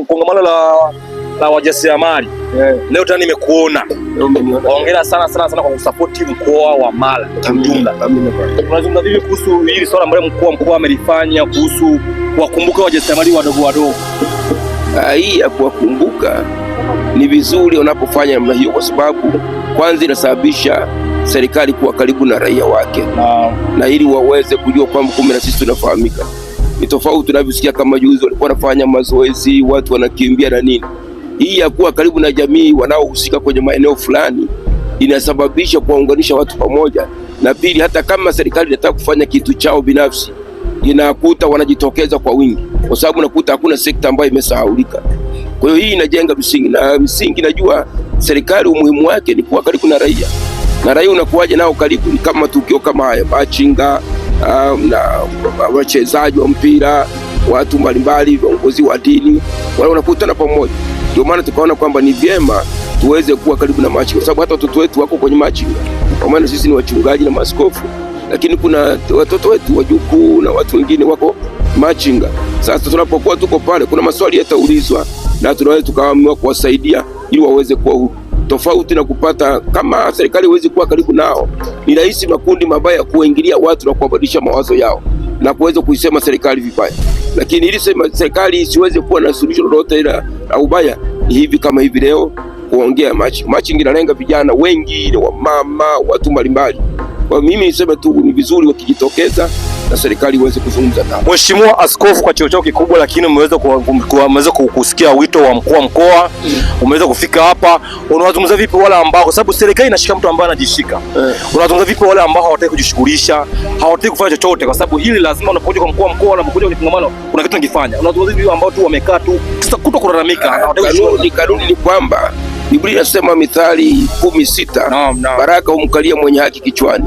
kongamano la wajasiriamali. Leo tena nimekuona. Hongera sana kwa kusapoti mkoa wa Mara kiujumla. Tunazungumza vipi kuhusu hili swala ambalo mkuu wa mkoa amelifanya kuhusu kuwakumbuka wajasiriamali wadogo? Hii ya kuwakumbuka ni vizuri unapofanya namna hiyo, kwa sababu kwanza inasababisha serikali kuwa karibu na raia wake na ili waweze kujua kwamba kumbe na sisi tunafahamika. Ni tofauti tunavyosikia kama juzi walikuwa wanafanya mazoezi, watu wanakimbia na nini. Hii ya kuwa karibu na jamii wanaohusika kwenye maeneo fulani inasababisha kuwaunganisha watu pamoja, na pili, hata kama serikali inataka kufanya kitu chao binafsi inakuta wanajitokeza kwa wingi, kwa sababu nakuta hakuna sekta ambayo imesahaulika. Kwa hiyo hii inajenga msingi, na msingi najua serikali umuhimu wake ni kuwa karibu na raia. Na raia unakuwaje nao karibu? Ni kama tukio kama haya, machinga na wachezaji wa mpira, watu mbalimbali, viongozi wa dini, wale wanakutana pamoja. Ndio maana tukaona kwamba ni vyema tuweze kuwa karibu na machinga, kwa sababu hata watoto wetu wako kwenye machinga. Kwa maana sisi ni wachungaji na maaskofu, lakini kuna watoto wetu wajukuu na watu wengine wako machinga. Sasa tunapokuwa tuko pale, kuna maswali yataulizwa na tunaweza tukaamua kuwasaidia ili waweze kuwa huru. Tofauti na kupata kama serikali haiwezi kuwa karibu nao, ni rahisi makundi mabaya kuingilia watu na kuwabadilisha mawazo yao na kuweza kuisema serikali vibaya. Lakini ili serikali isiweze kuwa na suluhisho lolote la ubaya, ni hivi kama hivi leo kuongea matching inalenga vijana wengi, wamama, watu mbalimbali. Kwa mimi niseme tu ni vizuri wakijitokeza na serikali iweze kuzungumza nao. Mheshimiwa Askofu, kwa cheo chako kikubwa, lakini umeweza kusikia wito wa mkuu wa mkoa, umeweza kufika hapa. Unawazungumza vipi wale ambao, kwa sababu serikali inashika mtu ambaye anajishika, unawazungumza vipi wale ambao hawataki kujishughulisha, hawataki kufanya chochote? Kwa sababu hili lazima unapokuja kwa mkuu wa mkoa, unapokuja kwenye kongamano, kuna kitu unakifanya. Unawazungumza vipi ambao tu wamekaa tu kutokulalamika? Kanuni ni kwamba Biblia inasema Mithali 10:6, baraka humkalia mwenye haki kichwani.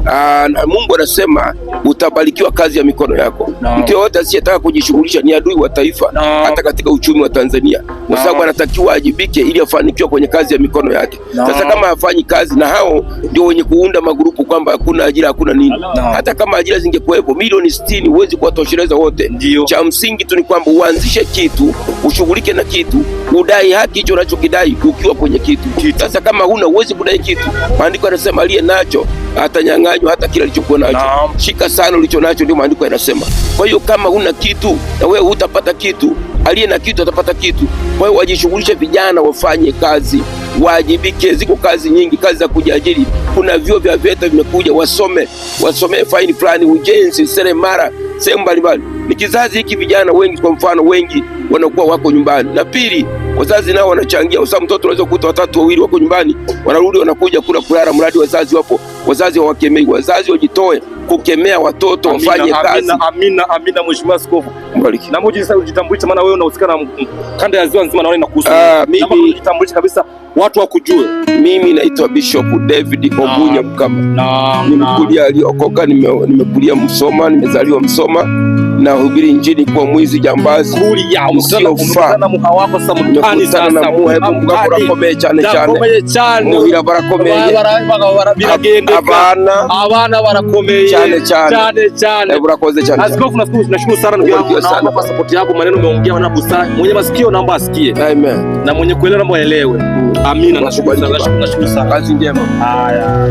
Na Mungu anasema utabarikiwa kazi ya mikono yako. Mtu yote asiyetaka kujishughulisha ni adui wa taifa, hata katika uchumi wa Tanzania, kwa sababu anatakiwa ajibike ili afanikiwe kwenye kazi ya mikono yake. Sasa kama hafanyi kazi, na hao ndio wenye kuunda magrupu kwamba hakuna ajira, hakuna nini. Hata kama ajira zingekuwepo milioni 60 huwezi kuwatosheleza wote. Cha msingi tu ni kwamba uanzishe kitu, ushughulike na kitu, udai haki hicho unachokidai ukiwa kwenye kitu. Sasa kama huna, uwezi kudai kitu. Maandiko yanasema aliye nacho atanyang'anywa hata kile alichokuwa nacho. Shika sana ulicho nacho, ndio maandiko yanasema. Kwa hiyo kama huna kitu, na wewe hutapata kitu. Aliye na kitu atapata kitu. Kwa hiyo wajishughulishe, vijana wafanye kazi, wajibike. Ziko kazi nyingi, kazi za kujiajiri. Kuna vyuo vya VETA vimekuja, wasome fine plan, ujenzi, seremala, sehemu mbalimbali. Ni kizazi hiki, vijana wengi kwa mfano, wengi wanakuwa wako nyumbani. Na pili, wazazi nao wanachangia, kwa sababu mtoto unaweza kukuta watatu wawili wako nyumbani, wanarudi wanakuja kulala, mradi wazazi wapo. Wazazi hawakemei, wazazi wajitoe kukemea watoto wafanye kazi. Amina. Mheshimiwa Askofu, na mmoja ujitambulishe, maana wewe unahusika na kanda ya Ziwa nzima na wewe inakuhusu. Mimi ujitambulishe kabisa, watu wakujue. Mimi naitwa Bishop David Ogunya Mkama. Nimekulia aliokoka, nimekulia Msoma, nimezaliwa Msoma, na hubiri injili kwa mwizi jambazi. Umekutana muha wako sasa mtani sana muhebu mugakora cyane muhira barakomeye biragendeka abana barakomeye cyane. Burakoze cyane. Askofu, nashukuru sana ndugu yangu, naomba kwa support yako, maneno umeongea na busara. Mwenye masikio naomba asikie. Amen. Na mwenye kuelewa naomba aelewe. Amina. Nashukuru sana. Kazi njema. Haya.